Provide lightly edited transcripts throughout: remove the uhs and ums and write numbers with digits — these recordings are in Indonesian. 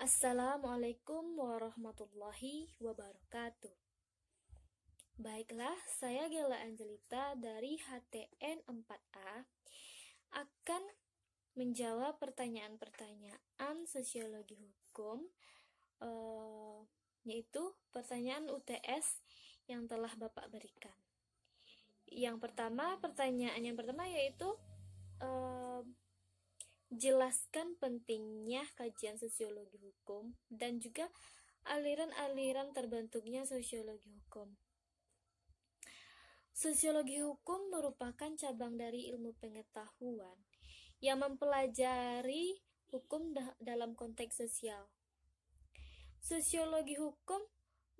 Assalamualaikum warahmatullahi wabarakatuh. Baiklah, saya Gela Angelita dari HTN 4A akan menjawab pertanyaan-pertanyaan sosiologi hukum, yaitu pertanyaan UTS yang telah Bapak berikan. Pertanyaan yang pertama yaitu jelaskan pentingnya kajian sosiologi hukum dan juga aliran-aliran terbentuknya sosiologi hukum. Sosiologi hukum merupakan cabang dari ilmu pengetahuan yang mempelajari hukum dalam konteks sosial. Sosiologi hukum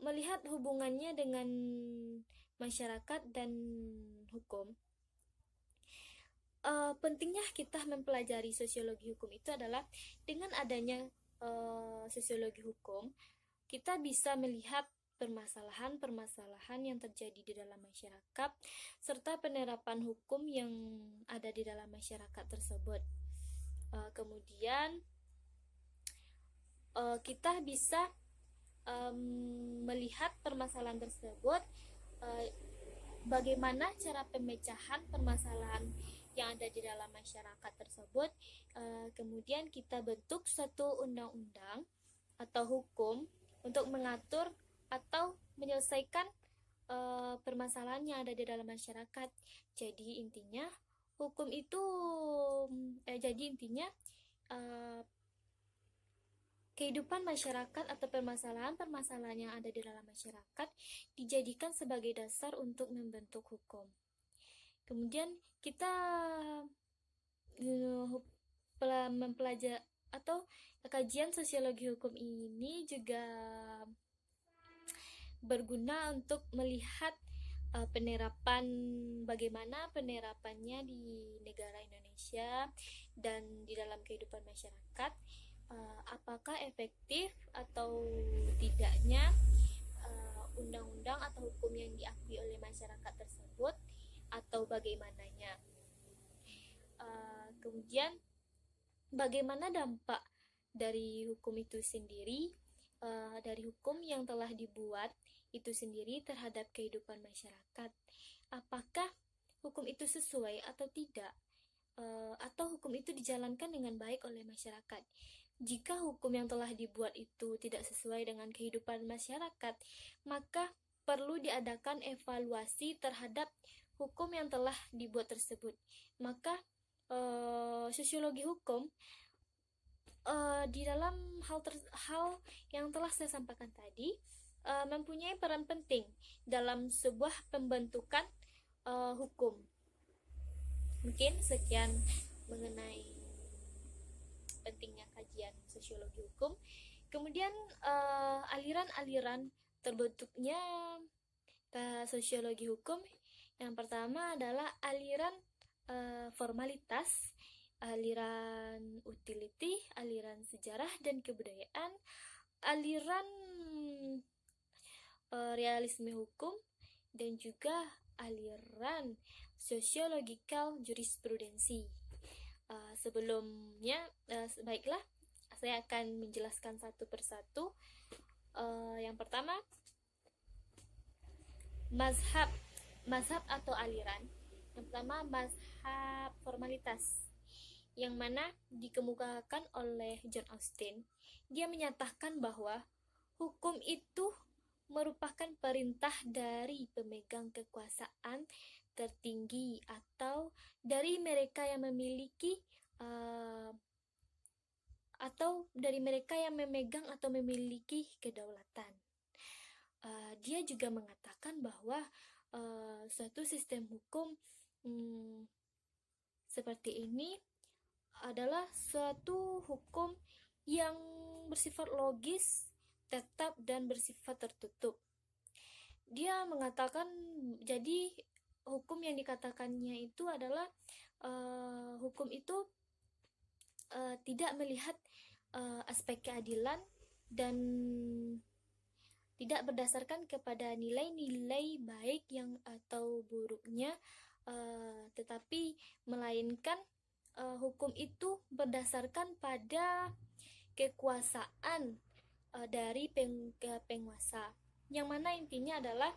melihat hubungannya dengan masyarakat dan hukum. Pentingnya kita mempelajari sosiologi hukum itu adalah dengan adanya sosiologi hukum, kita bisa melihat permasalahan-permasalahan yang terjadi di dalam masyarakat serta penerapan hukum yang ada di dalam masyarakat tersebut. Kemudian kita bisa melihat permasalahan tersebut, bagaimana cara pemecahan permasalahan yang ada di dalam masyarakat tersebut. Kemudian kita bentuk suatu undang-undang atau hukum untuk mengatur atau menyelesaikan permasalahan yang ada di dalam masyarakat. Jadi intinya kehidupan masyarakat atau permasalahan-permasalahan yang ada di dalam masyarakat dijadikan sebagai dasar untuk membentuk hukum. Kemudian kita mempelajari atau kajian sosiologi hukum ini juga berguna untuk melihat bagaimana penerapannya di negara Indonesia dan di dalam kehidupan masyarakat, apakah efektif atau tidaknya undang-undang atau hukum yang diakui oleh masyarakat tersebut atau bagaimananya. Kemudian bagaimana dampak dari hukum itu sendiri, dari hukum yang telah dibuat itu sendiri terhadap kehidupan masyarakat. Apakah hukum itu sesuai atau tidak, atau hukum itu dijalankan dengan baik oleh masyarakat. Jika hukum yang telah dibuat itu tidak sesuai dengan kehidupan masyarakat, maka perlu diadakan evaluasi terhadap hukum yang telah dibuat tersebut. Maka sosiologi hukum di dalam hal yang telah saya sampaikan tadi mempunyai peran penting dalam sebuah pembentukan hukum. Mungkin sekian mengenai pentingnya kajian sosiologi hukum. Kemudian aliran-aliran terbentuknya sosiologi hukum. Yang pertama adalah aliran formalitas, aliran utility, aliran sejarah dan kebudayaan, aliran realisme hukum, dan juga aliran sociological jurisprudensi. Sebelumnya, baiklah, saya akan menjelaskan satu persatu. Yang pertama, mazhab atau aliran. Yang pertama, mazhab formalitas, yang mana dikemukakan oleh John Austin. Dia menyatakan bahwa hukum itu merupakan perintah dari pemegang kekuasaan tertinggi atau dari mereka yang memiliki atau dari mereka yang memegang atau memiliki kedaulatan. Dia juga mengatakan bahwa suatu sistem hukum seperti ini adalah suatu hukum yang bersifat logis, tetap, dan bersifat tertutup. Dia mengatakan, jadi hukum yang dikatakannya itu adalah hukum itu tidak melihat aspek keadilan dan tidak berdasarkan kepada nilai-nilai baik yang atau buruknya, tetapi melainkan hukum itu berdasarkan pada kekuasaan dari penguasa, yang mana intinya adalah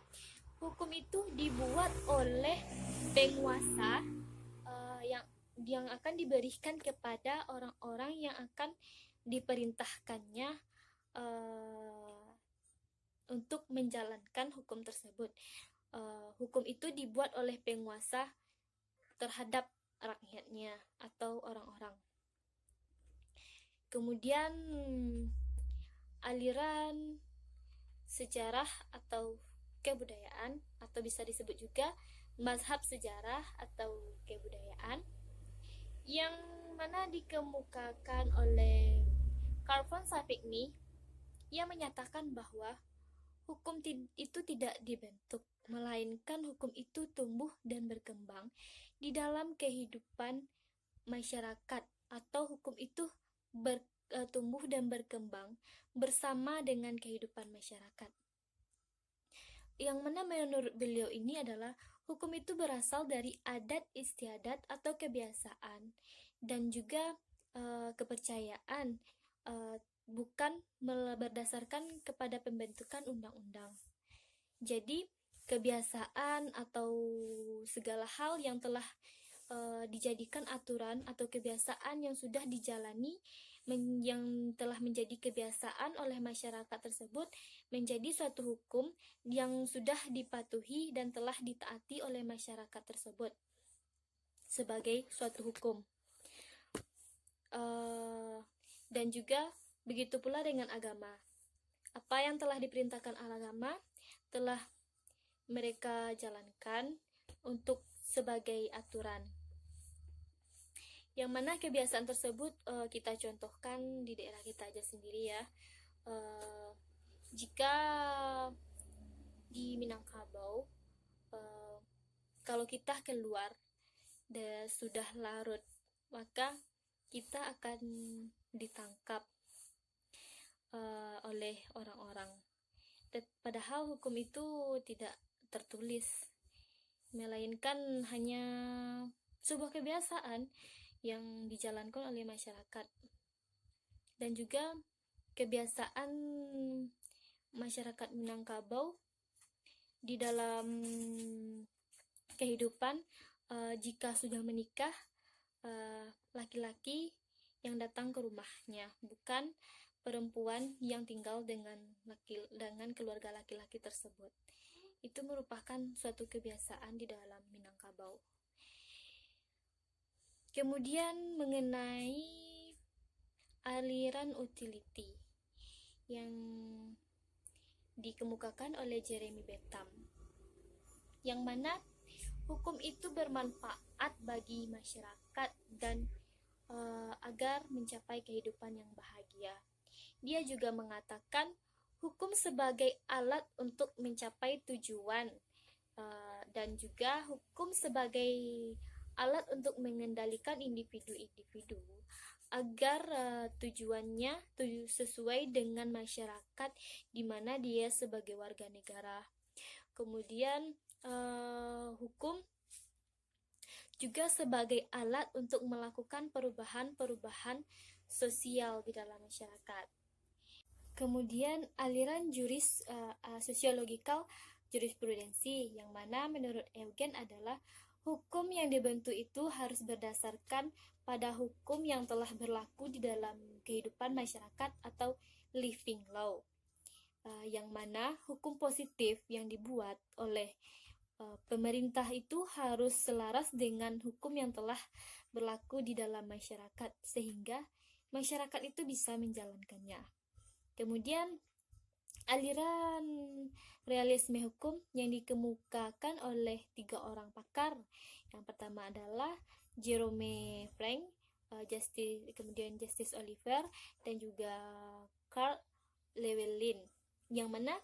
hukum itu dibuat oleh penguasa yang akan diberikan kepada orang-orang yang akan diperintahkannya untuk menjalankan hukum tersebut. Hukum itu dibuat oleh penguasa terhadap rakyatnya atau orang-orang. Kemudian aliran sejarah atau kebudayaan, atau bisa disebut juga mazhab sejarah atau kebudayaan, yang mana dikemukakan oleh Carl von Savigny, ia menyatakan bahwa hukum itu tidak dibentuk, melainkan hukum itu tumbuh dan berkembang di dalam kehidupan masyarakat, atau hukum itu tumbuh dan berkembang bersama dengan kehidupan masyarakat. Yang mana menurut beliau ini adalah hukum itu berasal dari adat istiadat atau kebiasaan dan juga kepercayaan, bukan berdasarkan kepada pembentukan undang-undang. Jadi kebiasaan atau segala hal yang telah dijadikan aturan atau kebiasaan yang sudah dijalani, yang telah menjadi kebiasaan oleh masyarakat tersebut, menjadi suatu hukum yang sudah dipatuhi dan telah ditaati oleh masyarakat tersebut sebagai suatu hukum. Dan juga begitu pula dengan agama. Apa yang telah diperintahkan agama telah mereka jalankan untuk sebagai aturan, yang mana kebiasaan tersebut kita contohkan di daerah kita aja sendiri ya. Jika di Minangkabau, kalau kita keluar dan sudah larut, maka kita akan ditangkap oleh orang-orang. Padahal hukum itu tidak tertulis, melainkan hanya sebuah kebiasaan yang dijalankan oleh masyarakat. Dan juga kebiasaan masyarakat Minangkabau di dalam kehidupan, jika sudah menikah, laki-laki yang datang ke rumahnya, bukan perempuan yang tinggal dengan keluarga laki-laki tersebut. Itu merupakan suatu kebiasaan di dalam Minangkabau. Kemudian mengenai aliran utility yang dikemukakan oleh Jeremy Bentham, yang mana hukum itu bermanfaat bagi masyarakat dan agar mencapai kehidupan yang bahagia. Dia juga mengatakan hukum sebagai alat untuk mencapai tujuan, dan juga hukum sebagai alat untuk mengendalikan individu-individu agar tujuannya sesuai dengan masyarakat di mana dia sebagai warga negara. Kemudian hukum juga sebagai alat untuk melakukan perubahan-perubahan sosial di dalam masyarakat. Kemudian aliran sosiologikal jurisprudensi, yang mana menurut Eugen adalah hukum yang dibentuk itu harus berdasarkan pada hukum yang telah berlaku di dalam kehidupan masyarakat atau living law, yang mana hukum positif yang dibuat oleh pemerintah itu harus selaras dengan hukum yang telah berlaku di dalam masyarakat, sehingga masyarakat itu bisa menjalankannya. Kemudian aliran realisme hukum yang dikemukakan oleh 3 orang pakar. Yang pertama adalah Jerome Frank, kemudian Justice Oliver, dan juga Carl Llewellyn, yang mana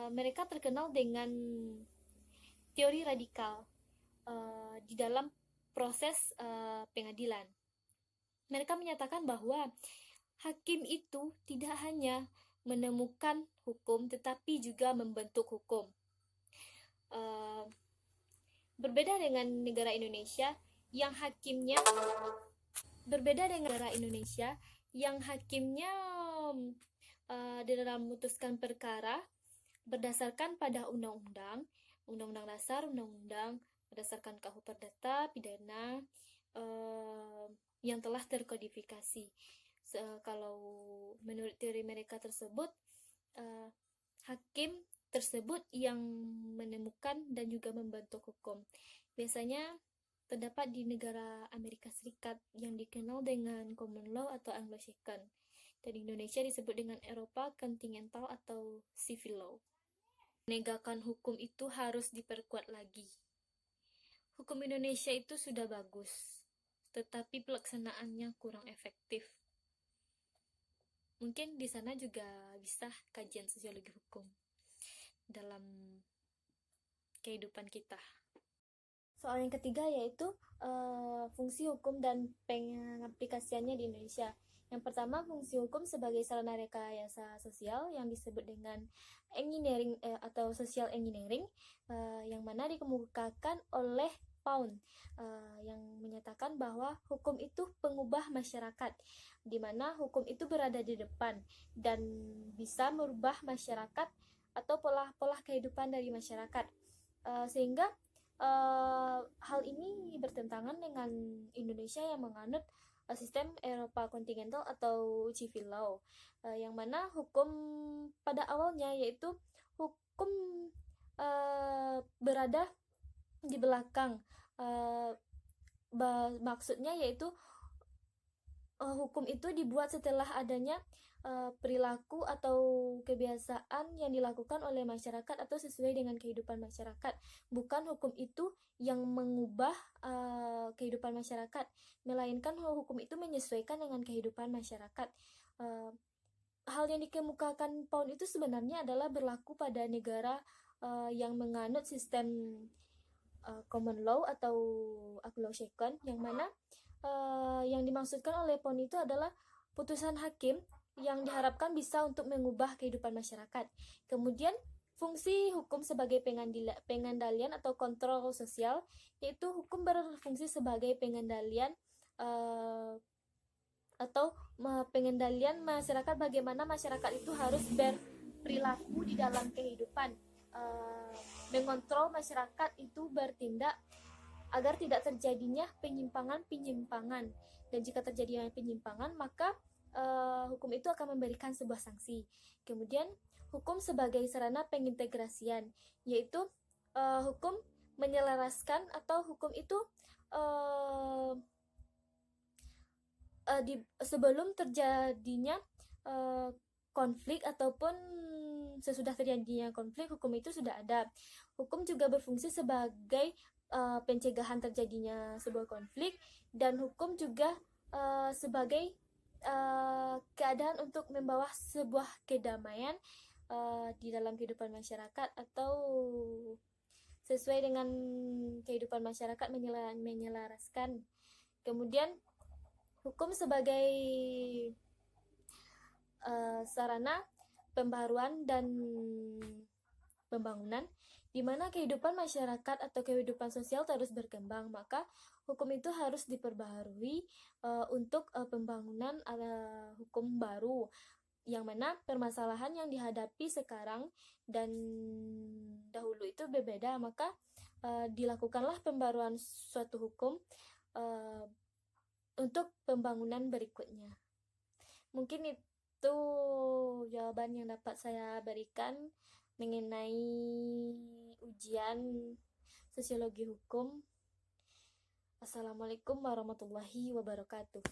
mereka terkenal dengan teori radikal di dalam proses pengadilan. Mereka menyatakan bahwa hakim itu tidak hanya menemukan hukum, tetapi juga membentuk hukum. Berbeda dengan negara Indonesia yang yang hakimnya di dalam memutuskan perkara berdasarkan pada undang-undang, undang-undang dasar, undang-undang berdasarkan KUH Perdata Pidana yang telah terkodifikasi. Kalau menurut teori mereka tersebut, hakim tersebut yang menemukan dan juga membentuk hukum. Biasanya terdapat di negara Amerika Serikat yang dikenal dengan common law atau Anglo-Saxon. Dan Indonesia disebut dengan Eropa Continental atau civil law. Penegakan hukum itu harus diperkuat lagi. Hukum Indonesia itu sudah bagus, tetapi pelaksanaannya kurang efektif. Mungkin di sana juga bisa kajian sosiologi hukum dalam kehidupan kita. Soal yang ketiga yaitu fungsi hukum dan pengaplikasiannya di Indonesia. Yang pertama, fungsi hukum sebagai sarana rekayasa sosial yang disebut dengan engineering atau social engineering, yang mana dikemukakan oleh Pound, yang menyatakan bahwa hukum itu pengubah masyarakat, di mana hukum itu berada di depan dan bisa merubah masyarakat atau pola-pola kehidupan dari masyarakat, sehingga hal ini bertentangan dengan Indonesia yang menganut sistem Eropa Continental atau civil law, yang mana hukum pada awalnya yaitu hukum berada di belakang, maksudnya yaitu hukum itu dibuat setelah adanya perilaku atau kebiasaan yang dilakukan oleh masyarakat atau sesuai dengan kehidupan masyarakat. Bukan hukum itu yang mengubah kehidupan masyarakat, melainkan hukum itu menyesuaikan dengan kehidupan masyarakat. Hal yang dikemukakan Pound itu sebenarnya adalah berlaku pada negara yang menganut sistem common law atau Anglo-Saxon, yang mana yang dimaksudkan oleh Pound itu adalah putusan hakim yang diharapkan bisa untuk mengubah kehidupan masyarakat. Kemudian fungsi hukum sebagai pengendalian atau kontrol sosial, yaitu hukum berfungsi sebagai pengendalian atau pengendalian masyarakat, bagaimana masyarakat itu harus berperilaku di dalam kehidupan, mengontrol masyarakat itu bertindak agar tidak terjadinya penyimpangan. Dan jika terjadi penyimpangan, maka hukum itu akan memberikan sebuah sanksi. Kemudian hukum sebagai sarana pengintegrasian, yaitu hukum menyelaraskan atau hukum itu sebelum terjadinya konflik ataupun sesudah terjadinya konflik, hukum itu sudah ada. Hukum juga berfungsi sebagai pencegahan terjadinya sebuah konflik, dan hukum juga sebagai keadaan untuk membawa sebuah kedamaian di dalam kehidupan masyarakat atau sesuai dengan kehidupan masyarakat, menyelaraskan. Kemudian hukum sebagai sarana pembaruan dan pembangunan, di mana kehidupan masyarakat atau kehidupan sosial terus berkembang, maka hukum itu harus diperbaharui untuk pembangunan hukum baru, yang mana permasalahan yang dihadapi sekarang dan dahulu itu berbeda, maka dilakukanlah pembaruan suatu hukum untuk pembangunan berikutnya. Mungkin itu jawaban yang dapat saya berikan mengenai ujian sosiologi hukum. Assalamualaikum warahmatullahi wabarakatuh.